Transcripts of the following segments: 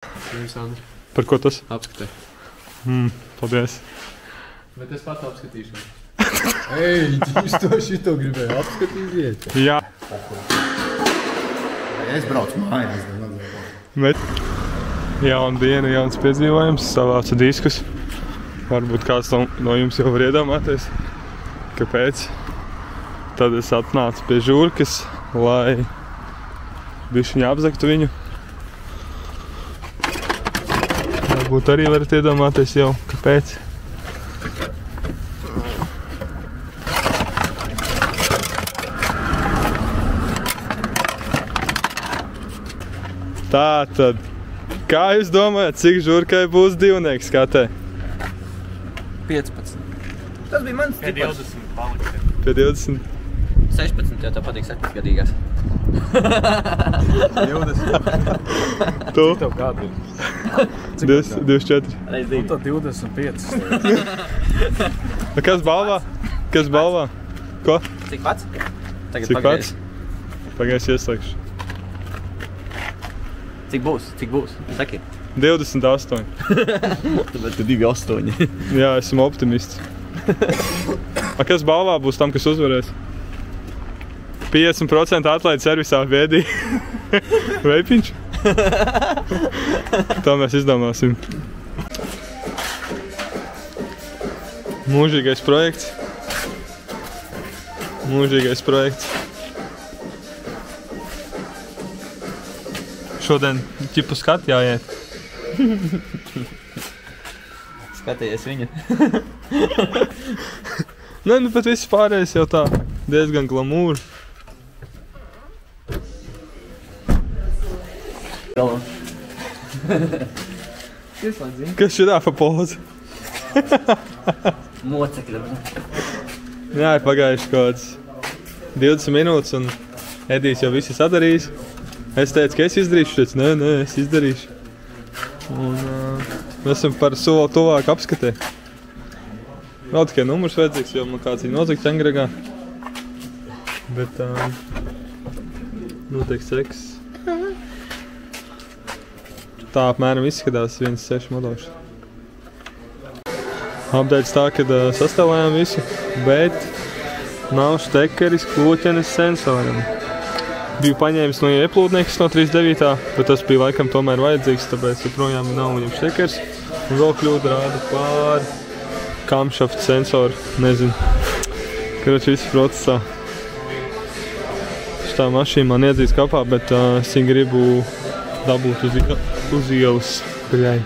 Par ko tas? Apskatē. Paldies. Bet es pats apskatīšu. Ei, šito gribēju apskatīsiet. Jā. Es braucu mājās. Bet jauna diena, jauns piedzīvojums, savāca diskus. Varbūt kāds no jums jau var iedomāties, kāpēc. Tad es atnācu pie Žurkas, lai bišķiņi apzaktu viņu. Varbūt arī varat iedomāties jau, kāpēc. Tātad, kā jūs domājat, cik Žurkai būs divnieks skatē? 15. Tas bija mans Pie tipars. 20 palika. Pie 20. 16, jo tev patīk 7-gadīgās. 20. Tu? Tev kādu ir? 24. Reiz Nu, 2. tad 25. Kas balvā? Kas balvā? Ko? Cik pats? Tagad Cik pagaies. pats? Pagaies ieslēgšu. Cik būs? Cik būs? Saki. 28. Bet tu 2,8. Jā, esmu optimists. A kas balvā būs tam, kas uzvarēs? 50% atlaidi servisā Viedī. Veipiņš? Tā mēs izdomāsim. Mūžīgais projekts. Mūžīgais projekts. Šodien ķipu skat jāiet. Skatījies viņu. Nē, nu pat viss pārējais jau tā diezgan glamūri. Galā. Kas šitā pa pozu? Mocekļa. Jā, ir pagājuši kaut kāds 20 minūtes un Edijs jau visi sadarījis. Es teicu, ka es izdarīšu, šeit. Nē, es izdarīšu. Un mēs esam par soli tuvāk apskatē. Vēl tikai numurs vajadzīgs, jo man kāds ir nozagt Engregā. Bet notiek seks. Tā apmēram izskatās 1.6 modošs. Apdēļas tā, kad sastāvējām visu, bet nav štekeris kloķenes sensoram. Biju paņēmis no ieplūdniekas no 39. Bet tas bija laikam tomēr vajadzīgs, tāpēc joprojām nav viņam štekers. Un vēl kļūda rāda pār kamšafta sensoru, nezinu. Karoči viss procesā. Šitā mašīna man iedzīs kapā, bet es viņu gribu dabūt uz ielas. Bļai.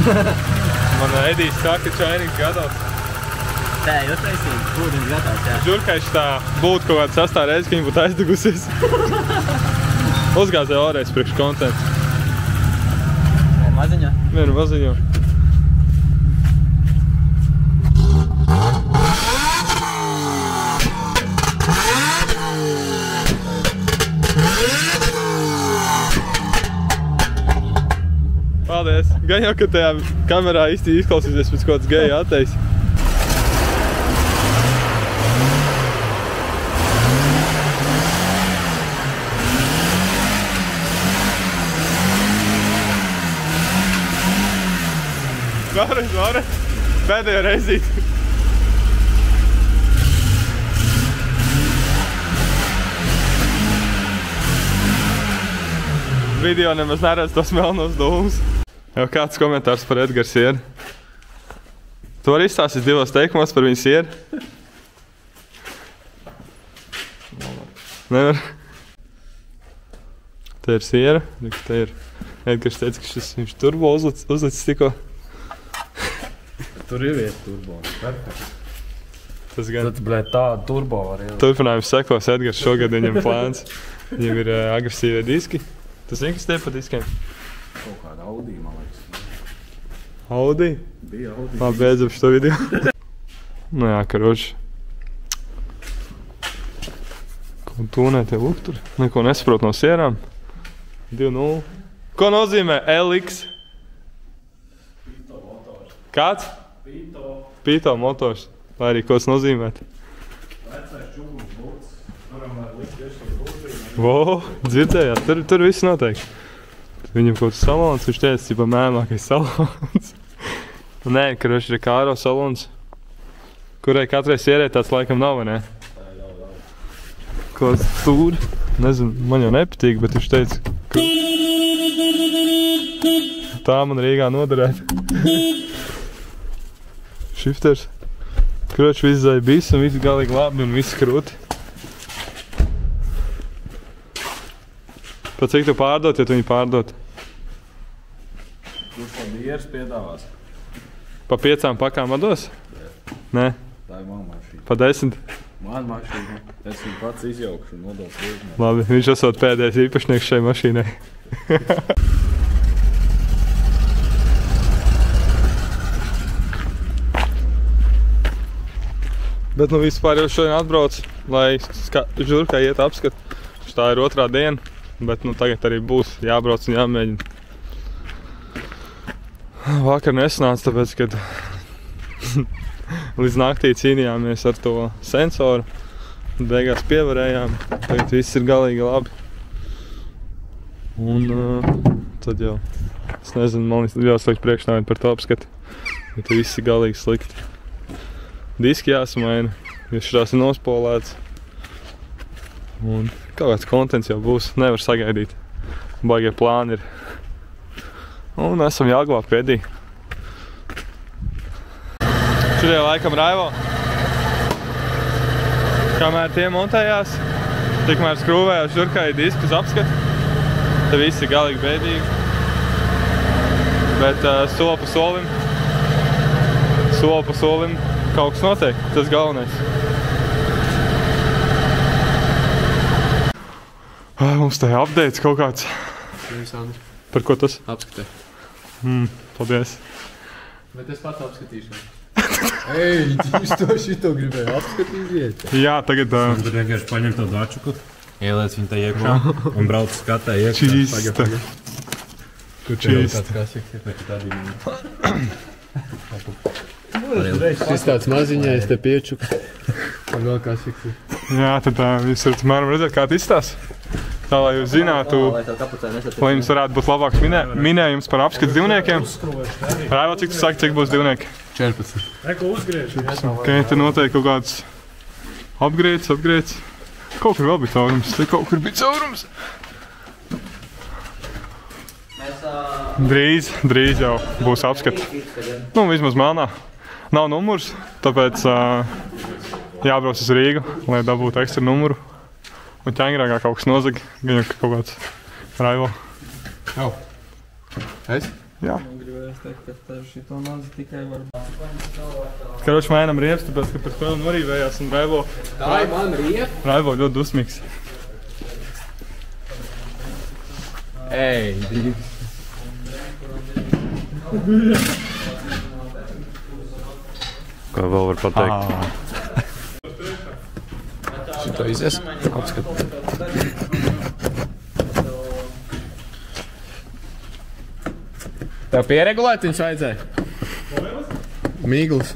Man Edijs saka, ka čainīgi gatavs. Tā, jau taisīgi. Kūdens gatavs, jā. Žurkai šitā būtu kaut kāda sastā reize, ka viņa būtu aizdegusies. Uzgāzēja vēlreiz priekš kontentu. Maziņā? Vienu maziņo. Paldies! Gan jau, ka tajā kamerā īsti izklausīsies pēc kaut kāds geja atteis. Vēlreiz. Pēdējo reizīt. Video nemaz neredz tos melnos dūmus. Jau kāds komentārs par Edgara sieru? Tu vari izstāstīt 2 teikumos par viņu sieru? Nevar. Te ir siera. Te ir. Edgars teica, ka viņš turbo uzlicis tikko. Tur ir vieta turbo. Perfekt. Tas gan. Tad, blēt, tādu turbo var ielikt. Turpinājums sekos Edgars šogad viņam plāns. Viņam ir agresīvie diski. Tas zini, kas te pa diskiem? Kaut kāda Audi, man liekas. Audi? Bija Audi. Labi, beidzam šo video. Nu jā, karoči. Ko tūnē te lūk tur? Neko nesaprot no sierām. 2.0. Ko nozīmē LX? Pito motors. Kāds? Pito motors. Vai arī ko tas nozīmē? Vecais čuguns būts. Turam var likt tieši uz būtī. Vo, dzirdējāt, tur viss noteikti. Viņam kaut kas salons, viņš teica, ka mēmākais salons. Nē, karoši ir kāro salons, kurai katrai sierē tāds laikam nav, vai ne? Ko stūri? Nezinu, man jau nepatīk, bet viņš teica, ka tā man Rīgā noderētu. Šifters. Karoči viss zai bis un viss galīgi labi un viss krūti. Pa cik tu pārdot, ja tu viņu pārdot? Kurš pa bieras piedāvās? Pa 5 pakām vados? Nē. Tā ir man mašīna. Pa 10? Man mašīna. Es viņu pats izjaukšu un nodošu uzņēmumu. Labi, viņš esot pēdējais īpašnieks šai mašīnai. Bet nu vispār jau šodien atbrauc, lai žurkai iet apskat. Tā ir 2. diena, bet nu tagad arī būs jābrauc un jāmēģina. Vakar nesanāca, tāpēc, kad līdz naktī cīnījāmies ar to sensoru. Beigās pievarējām, tagad viss ir galīgi labi. Un tad jau, es nezinu, man ļoti slikt priekšnāvienu par to apskati, bet viss ir galīgi slikti. Diski jāsamaina, jo šitās ir nospolēts. Un kaut kāds kontents jau būs, nevar sagaidīt. Baigie plāni ir. Un esam jāglāb pēdī. Šodien laikam Raivo. Kamēr tie montējās, tikmēr skrūvējās žurkai diskus apskati. Te viss ir galīgi bēdīgi. Bet soli pa solim kaut kas notiek, tas galvenais. Mums te updates kaut kāds. Par ko tas? Apskatē. Paldies. Bet es pats apskatīšu. Ei, šito gribēju apskatīsiet. Jā, tagad... Tad vienkārši paņem to dačuku, ieliec viņu te iekšā un brauc skatē iekšā. Čīsta. Kur te jau kāds kasiks ir? Šis tāds maziņais te piečuks. Un vēl kasiks ir. Jā, tad jūs varat mēram redzēt, kā izstās. Tā, lai jūs zinātu, lai jums varētu būt labāks minējums par apskats dzīvniekiem. Raivo, cik tu saki, cik būs dzīvnieki? 14. Eko uzgriež. Ok, te noteikti kaut kāds apgrieds. Kaut kur vēl bija caurums, te kaut kur bija caurums. Drīz jau būs apskati. Nu, vismaz melnā. Nav numurs, tāpēc jābrauc uz Rīgu, lai dabūtu ekstra numuru. Un ķēngrāgā kaut kas nozaga, gan jau kaut kāds Raivo. Jau. Es? Jā. Gribējās teikt, ka šito mazi tikai var... Karoči mainam riepas, tāpēc, ka par spēli norīvējās un Raivo... Tā ir man riepa? Raivo ļoti dusmīgs. Ei, divi. Ko vēl var pateikt? Šito izies? Apskat. Tev pieregulēt viņš vajadzēja? Mīgls.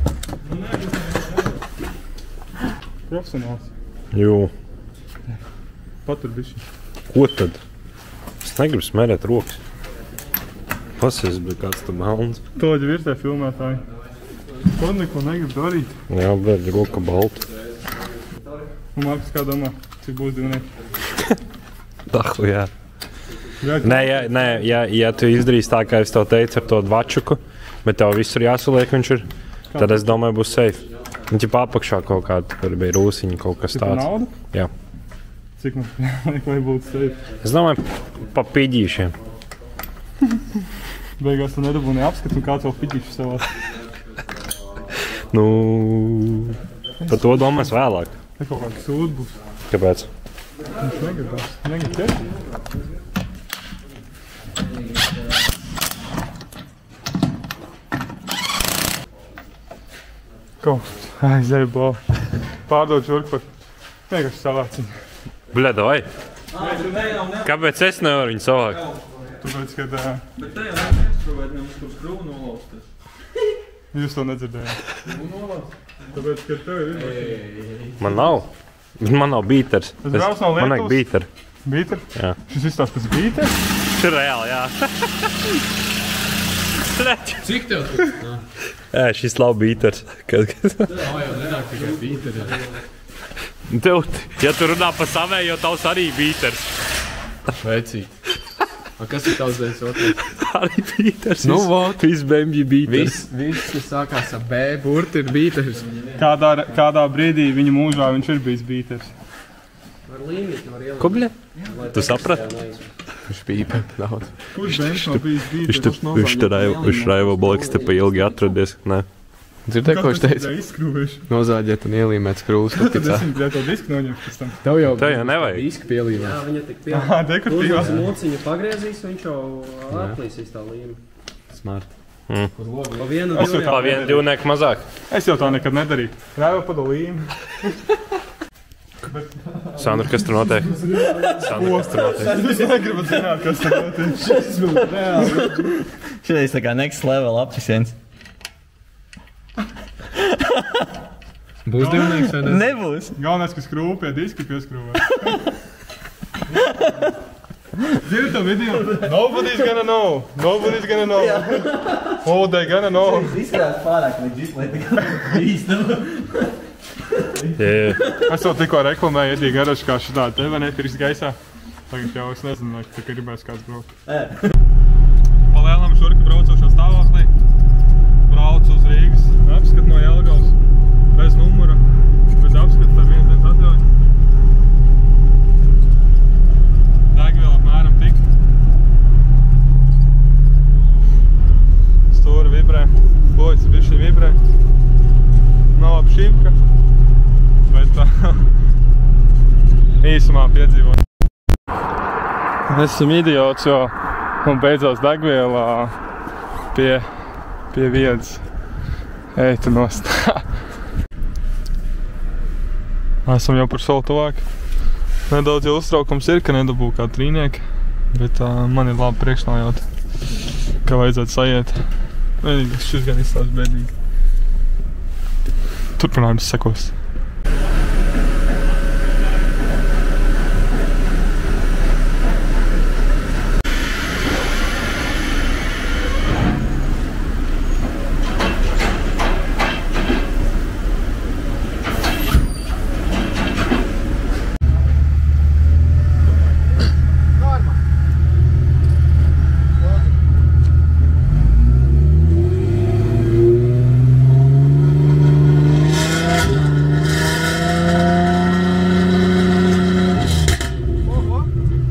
Profesionāls. Jū. Patur bišķi. Ko tad? Es negribu smērēt rokas. Pasies, bet kāds tu melns. Toģi virsē filmētāji. Ko neko negrib darīt. Jā, bet roka balta. Un Markus, kā domā, cik būs dzīvnieki? Dahu, jā. Nē, ja tu izdarīsi tā, kā es tev teicu ar to dvačuku, bet tev visur jāsaliek viņš ir, tad es domāju būs safe. Un ķip apakšā kaut kāda, tur bija rūsiņa, kaut kas tāds. Naudu? Jā. Cik man liek, lai būtu safe? Es domāju pa piģīšiem. Beigās tu nedabūni apskatu un kāds vēl piģīšu savā. Nu, par to domās vēlāk. Te kaut kāds sūd būs. Kāpēc? Viņš negribās. Negrib ķert. Kaut aizēju bolu. Pārdod žurku par vienkārši savāciņu. Bļa, davai. Kāpēc es nevaru viņu savākt? Tāpēc, kad Bet te jau neizskrūvēt, mums tur skrūvu nolaustas. jūs to nedzirdējāt. Tāpēc, kad tev ir Man nav. Man nav bīters. Tas brauc no Man vajag Lietuvas? bīteri. bīter. Jā. Šis izstās pēc bīter. Reāli, jā. Cik tev tur? Jā, šis labi bīters. Nav jau nenāk tikai bīteri. Tev, ja tu runā pa savējo, tavs arī bīters. Vecīt. Kas ir tavs dēļ otrais? Arī bīters. Nu, vot. Viss bēmģi bīters. Viss, kas sākās ar B burti, ir bīters. Kādā brīdī viņa mūžā viņš ir bijis bīters. Ko, bļa? Tu saprati? Viņš pīpē daudz. Kurš bēmš nav bijis bīters? Viņš raivo blakus te pa ilgi atradies. Nē. Dzirdēji, ko viņš teica? Nozāģēt un ielīmēt skrūvus. Tad es viņu gribēju to disku noņemt pēc tam. Tev jau nevajag. Disku pielīmēt. Jā, viņa tik pielīmēt. Uz mociņu pagriezīs, viņš jau atplīsīs tā līme. Smart. Pa vienu divnieku mazāk. Es jau tā nekad nedarīju. Raivo pa līmi. Sandra, kas tur notiek? Es negribu zināt, kas tur notiek. Šitais tā kā next level apsisiens. Būs divnieks vai ne? Nebūs. Galvenais, ka skrūvi pie diska pieskrūvē. Zini to video? Nobody's gonna know. Nobody's gonna know. Oh, they gonna know. Izskatās pārāk leģis, lai tā kā īstenībā. Es jau tikko reklamēju Ediju Garašu kā šitādu tevi nepirks gaisā. Tagad jau es nezinu, vai tā gribēs kāds braukt. Palēlam šurka braucošā stāvoklī. Braucu uz Rīgas. Apskat no Jelgavas. Bez numura. Bez apskata. Tā viens dienas atļauj. Degviela apmēram tik. Stūra vibrē. Boļas bišķi vibrē. Nav apšīvka. Bet īsumā piedzīvot. Esam idiots, jo man beidzās degviela pie vietas. Ej, tu nost. Esam jau par soli tuvāk. Nedaudz jau uztraukums ir, ka nedabū kā trīnieki. Bet man ir labi priekšnājot, ka vajadzētu sajiet. Vienīgais šis gan izstās bēdīgi. Turpinājums sekos.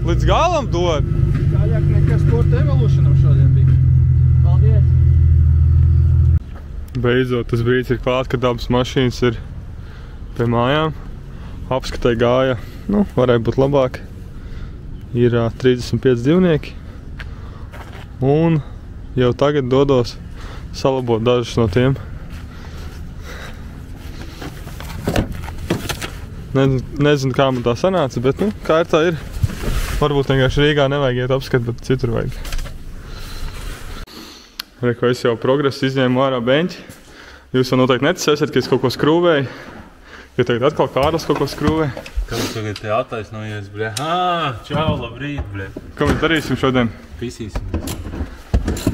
Līdz galam dod! Tāļāk nekā Sporta Evolutionam šodien bija. Paldies! Beidzot, tas brīdis ir klāt, kad abas mašīnas ir pie mājām. Apskatai gāja, varēja būt labāk. Ir 35 dzīvnieki. Un jau tagad dodos salabot dažus no tiem. Nezinu, kā man tā sanāca, bet kā ir tā ir. Varbūt vienkārši Rīgā nevajag iet apskat, bet citur vajag. Reko, es jau progresu izņēmu ārā beņķi. Jūs jau noteikti neticēsiet, ka es kaut ko skrūvēju. Jo tagad atkal Kārlis kaut ko skrūvē. Kad tu tagad te attaisnojies, bļē? Čau, labrīt, bļē. Ko mēs darīsim šodien? Pisīsim.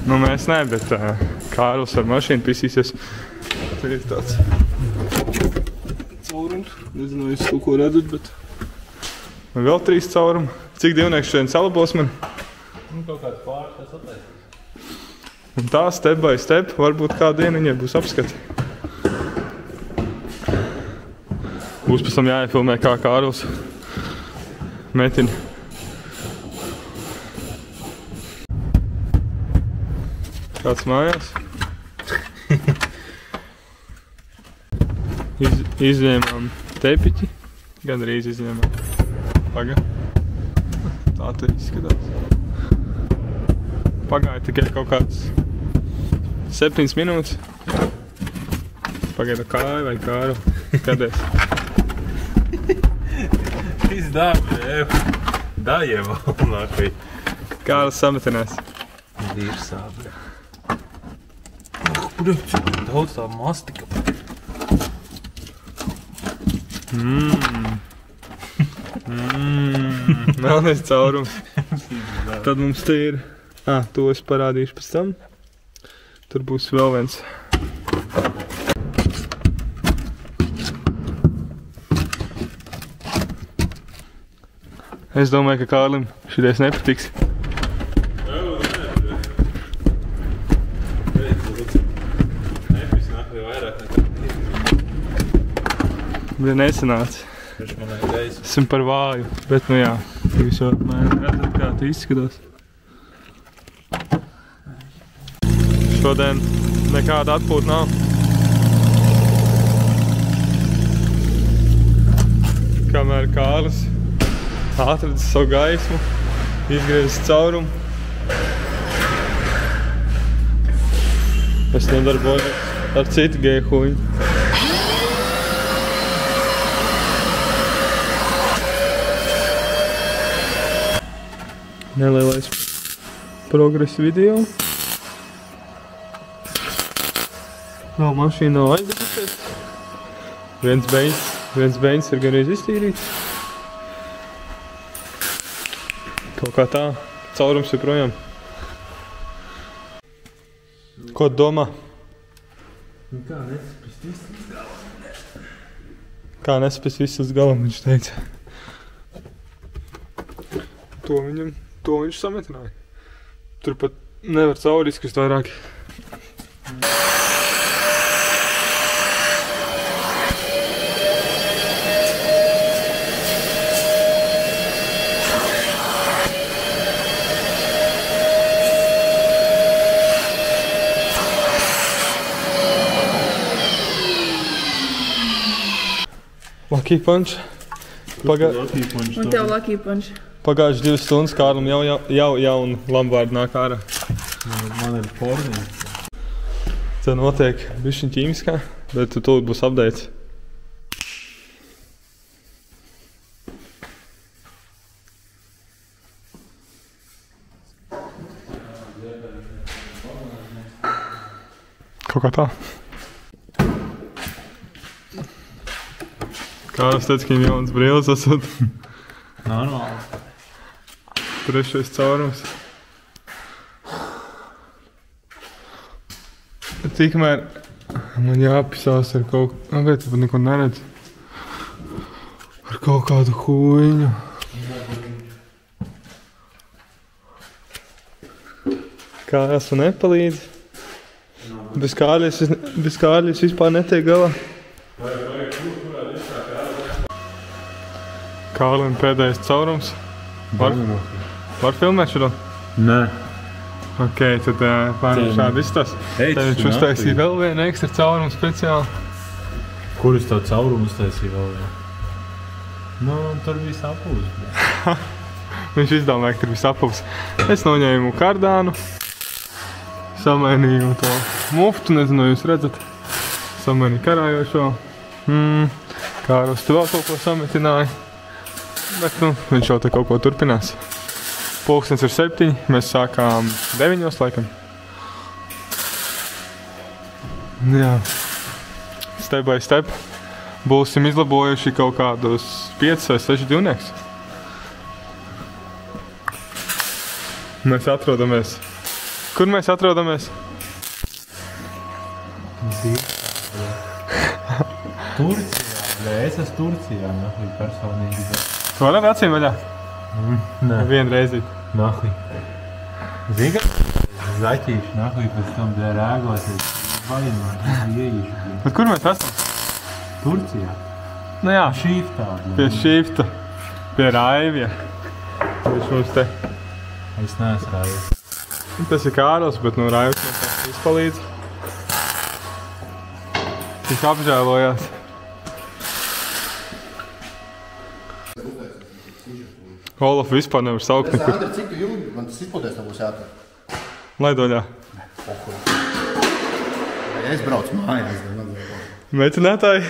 Mēs ne, bet Kārlis ar mašīnu pisīsies. Tur ir tāds caurums. Nezinu, vai jūs kaut ko redzat, bet... Man vēl 3 caurumi. Cik divnieks šodien salabos man? Kaut kāds pāris, tas attaisnās. Un tā, step by step, varbūt kādu dienu viņai būs apskati. Būs pēc tam jāiefilmē, kā Kārlis metina. Kāds mājās? Izņēmām tepiķi. Gandrīz izņēmām. Paga. Tā te izskatās. Pagāja tikai kaut kāds 7 minūtes. Pagaida kāju vai kāru. Kādēs? Izdāvi, Dājiem valnākai. Kāras sametinās. Dirsā, bļē. Daudz tā mastika. Melnais caurums. Tad mums te ir... to es parādīšu pēc tam. Tur būs vēl viens. Es domāju, ka Kārlim šitais nepatiks. Bet nesanāca. Esmu par vāju, bet nu jā, jūs jau redzat, kā tu izskatās. Šodien nekāda atpūta nav. Kamēr Kārlis atradis savu gaismu, izgriezis caurumu. Es nodarbojos ar citu gejhuņu. Nelielais progresa video. Vēl mašīna nav aizdegusies. Viens beņs ir gan iztīrīts. Kaut kā tā, caurums ir projām. Ko tu domā? Kā nespēs viss līdz galam, viņš teica. To viņš sametināja. Tur pat nevar cauri izkrist vairāk. Lucky punch. Un tev lucky punch. Pagājuši 2 stundas Kārlim jau jauna Lamborghini nāk ārā. Man ir pornī. Tā notiek bišķiņ ķīmiskā, bet tūlīt būs updates. Kaut kā tā. Kārlis teica, ka viņam jaunas brīles esat. Normāli. Trešais caurums. Tikmēr man jāpisās ar kaut... Agad, tu pat neko neredz. Ar kaut kādu huiņu. Kājas man nepalīdz. Bez Kārļas vispār netiek galā. Kārlim pēdējais caurums. Var filmēt šo? Nē. Ok, tad pārējām šādi izstās. Tad viņš uztaisīja vēl vienu ekstra caurumu speciāli. Kur es to caurumu uztaisīju vēl vienu? Nu, tur viss apūs. Viņš izdomāja, ka tur viss apūs. Es noņēmu kardānu. Samainīju to muftu, nezinu, jūs redzat. Samainīju karājošo. Kārlis tu vēl kaut ko sametināja. Bet, nu, viņš jau te kaut ko turpinās. Pulkstens ir 7, mēs sākām 9 laikam. Jā. Step by step. Būsim izlabojuši kaut kādus 5 vai 6 divnieks. Mēs atrodamies. Kur mēs atrodamies? Turcijā. Es esmu Turcijā, nahuj, personīgi. Tu vari ar acīm vaļā? Nē. Vienreizi. Nahuj. Zini, ka? Zaķīšu, nahuj, pēc tam rēgosies. Vainot, ieīšu. Bet kur mēs esam? Turcijā. Nu jā. Šiftā. Pie šifta. Pie Raivja. Viņš mums te. Es neesmu Raivs. Tas ir Kārlis, bet nu Raivs mums izpalīdz. Viņš apžēlojās. Olaf vispār nevar saukt nekur. Andri, cik tu ilgi man tas izpildēs nebūs jātver? Laidoļā. Ja es braucu mājās, tad Metinētāji.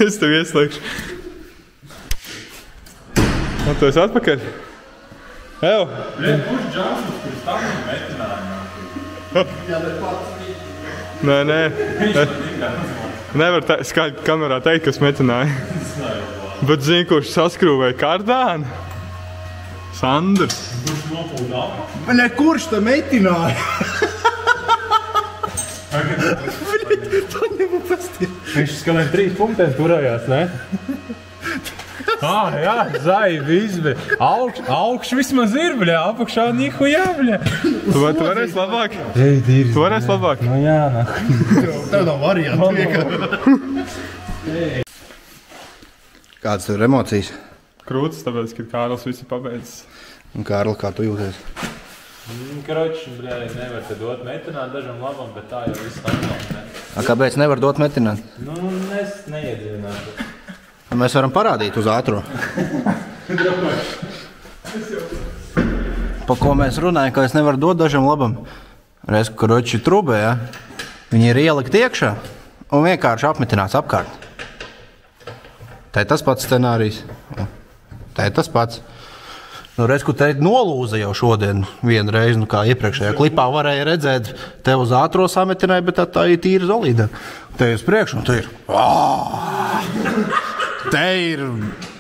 Es tev ieslēgšu. Un tu esi atpakaļ? Evo! Kurš džansums, kurš tam ir metinājumā? Nē. Viņš man ikā Nevar skaļi kamerā teikt, kas metināja. Bet zini, kurš saskrūvēja kārdāni? Sandrs. Bļa, kurš te metināja? To nevar pastīt. Viņš skalēm 3 punktēs turējās, ne? Jā, zaivi izbe. Augš vismaz ir, bļa, apakšā nihu jā, bļa. Tu varēsi labāk? Tu varēsi labāk? Nu jā, nā. Tev nav variantu. Kādas tev ir emocijas? Krūtis, tāpēc, ka Kārlis visi pabeidzis. Un Kārli, kā tu jūties? Kroči, bļa, nevar te dot metināt dažam labam, bet tā jau viss normāli, ne? Kāpēc nevar dot metināt? Nu, es neiedzinātu. Mēs varam parādīt uz ātro. Pa ko mēs runājam, ka es nevaru dot dažam labam. Reiz, kroči trubē, ja? Viņi ir ielikt iekšā un vienkārši apmetināts apkārt. Tā ir tas pats scenārijs. Tā ir tas pats. Nu, reiz, kur te nolūza jau šodien vienu reizi, nu kā iepriekšējā klipā varēja redzēt, te uz ātro sametināja, bet tā ir tīra zolīda. Te uz priekšu, un te ir... Te ir...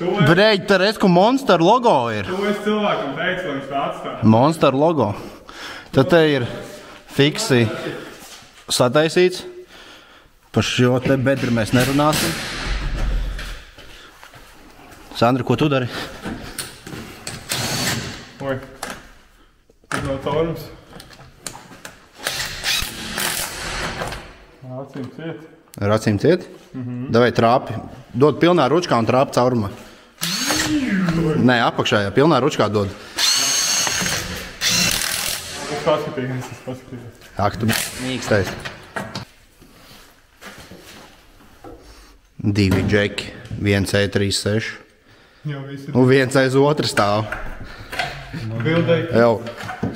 Breģi, te reiz, kur Monster logo ir. Tu esi cilvēkam teicu, lai viņš tā atstāja. Monster logo. Tad te ir fiksi sataisīts. Par šo te bedri mēs nerunāsim. Sandra, ko tu dari? Oi. Tur nav caurums. Acīm ciet. Ar acīm ciet? Davai trāpi. Dod pilnā ručkā un trāpi caurumā. Nē, apakšā, jā. Pilnā ručkā dod. Es paskatījos. Ak, tu mīkstais. 2 džeki. 1 E36. Un viens aiz otru stāv. Bildēji. Jau.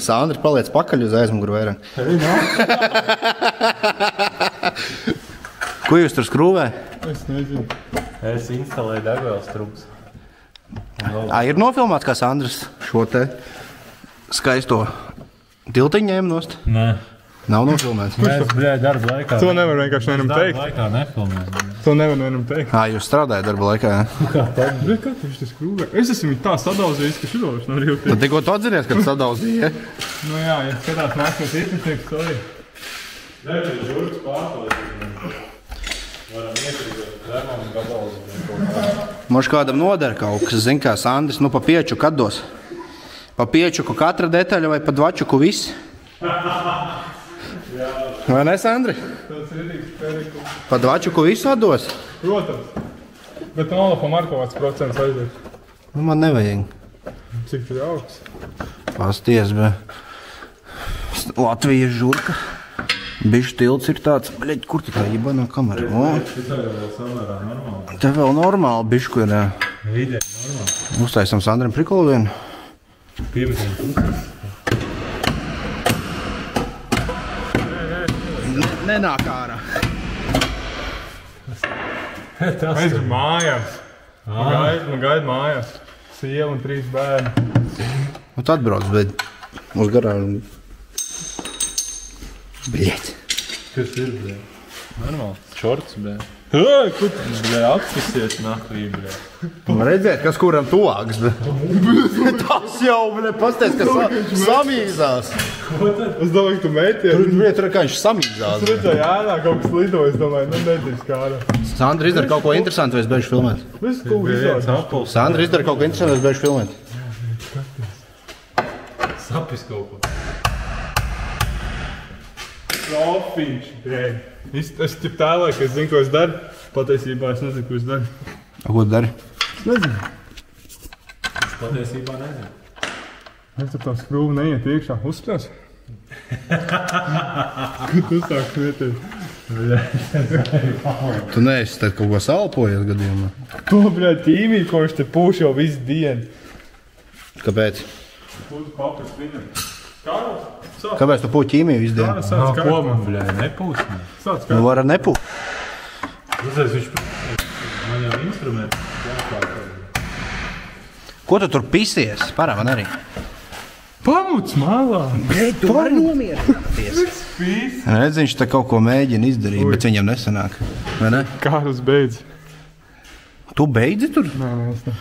Sandra paliec pakaļ uz aizmuguru vairāk. Ko jūs tur skrūvē? Es nezinu. Es instalēju degvielas trubas. Ir nofilmāts, kā Sandrs šo te skaisto tiltiņu ņēma nost? Nē. Nav nofilmēts. Mēs, bļēj, darba laikā. To nevar vienkārši vienam teikt. Darba laikā nefilmēs. To nevar vienam teikt. Jūs strādājat darba laikā, jā? Kā tu viņš te skrūvē? Es esmu viņu tā sadauzījis, ka šito viņš nav jūtīt. Tad tikko tu atzinies, kad sadauzīja, ja? Nu jā, ja skatās nākot īpašnieks, to arī. Reizes žurks pārpalīdz. Varam iekrīdot lemonu gabalus. Mož kādam noder kaut kas, zin kā Sandris, nu pa piečuku atdos. Pa piečuku katra detaļa vai pa dvačuku viss? Vai ne, Sandri? Tas ir rītīgs pērikums. Pa dvačuku visu atdos? Protams. Bet Olafa Markovāts procents aiziet. Nu, man nevajag. Cik tur augsts? Pasties, bet Latvijas žurka. Bišķi tilts ir tāds, bļeģi, kur tikai jibanā kamera? Šitā jau vēl samērā normāli. Te vēl normāli bišku ir, jā. Vidē normāli. Uztaisam Sandrim prikolu vienu. Piemetim puses. Nenāk ārā. Mēs ir mājās. Man gaida mājās. Sieva un 3 bērni. Nu, tad brauc, bet uz garāžu. Bļeķi. Kas ir, bļē? Normāli. Šorts, bļē. Hei, kur tu, bļē, apsisies nahlī, bļē. Man redzēt, kas kuram tuvāks, bet... Tas jau, bļē, pasties, ka samīzās. Es domāju, ka tu mēties. Tur kā viņš samīzās. Es redzēju ārā kaut kas lido, es domāju, nu nedrīkst kā ārā. Sandra izdara kaut ko interesantu, vai es beigšu filmēt? Viss kaut ko izsāc. Sandra izdara kaut ko interesantu, vai es beigšu filmēt? Sapis kaut ko. Profiņš, brēd. Es tip tēlēju, ka es zinu, ko es daru. Patiesībā es nezinu, ko es daru. Ko tu dari? Es nezinu. Es patiesībā nezinu. Es tur tā skrūvu neiet iekšā. Uzspļās? Kad tu sāk smieties? Tu neesi tad kaut ko salpojies gadījumā? To, brēd, ķīmiju, ko viņš te pūš jau visu dienu. Kāpēc? Pūs papras viņam. Kārlis? Kāpēc tu pūti ķīmiju visu dienu? Kārlis sāc Ko man, bļē, nepūs? Sāc Nu, var ar nepū. Uzreiz viņš man jau instrumenti jākārt. Ko tu tur pisies? Parā man arī. Pamuts malā! Bet tu vari nomierināties. Redz, viņš te kaut ko mēģina izdarīt, bet viņam nesanāk. Vai ne? Kārlis beidz. Tu beidzi tur? Nē, es ne.